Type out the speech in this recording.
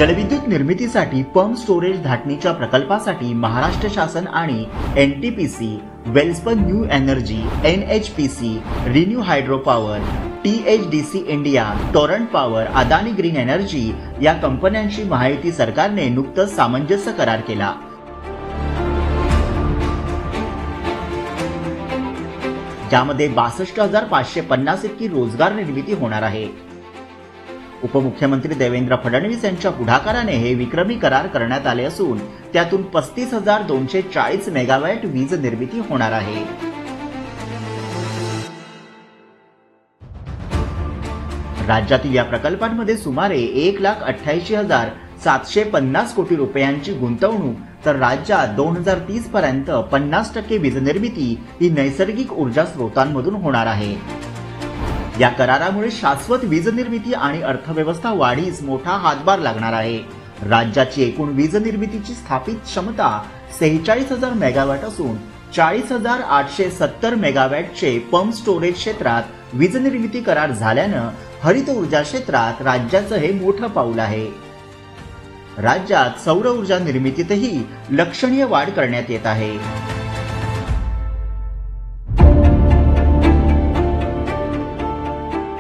जलविद्युत निर्मितीसाठी pump storage धाटणीच्या प्रकल्पासाठी महाराष्ट्र शासन आणि NTPC, Welspun new energy, NHPC, renew hydro power, THDC India, Torrent power, Adani green energy या कंपन्यांशी महायुती सरकारने नुकतंच सामंजस्य करार केला। ज्यामध्ये 62,550 इतकी रोजगार निर्मिती होणार आहे। उपमुख्यमंत्री देवेंद्र फडणवीस यांच्या पुढाकाराने हे विक्रमी करार करण्यात आले असून त्यातून 35,240 मेगावॅट वीज निर्मिती होणार आहे। राज्यातील या प्रकल्पांमध्ये सुमारे 1,88,750 कोटी रुपयांची गुंतवणूक, तर राज्यात 2030 पर्यंत 50% वीज निर्मिती ही नैसर्गिक ऊर्जा स्रोतांमधून होणार आहे। या करारामुळे शाश्वत वीज निर्मिती आणि अर्थव्यवस्था वाढीस मोठा हातभार लागणार आहे। राज्याची एकूण वीज निर्मितीची स्थापित क्षमता 46,000 मेगावॅट असून 40,870 मेगावॅटचे पंप स्टोरेज क्षेत्रात वीज निर्मिती करार झाल्यानं हरित ऊर्जा क्षेत्रात राज्याचं हे मोठं पाऊल आहे। राज्यात सौर ऊर्जा निर्मितीतही लक्षणीय वाढ करण्यात येत आहे।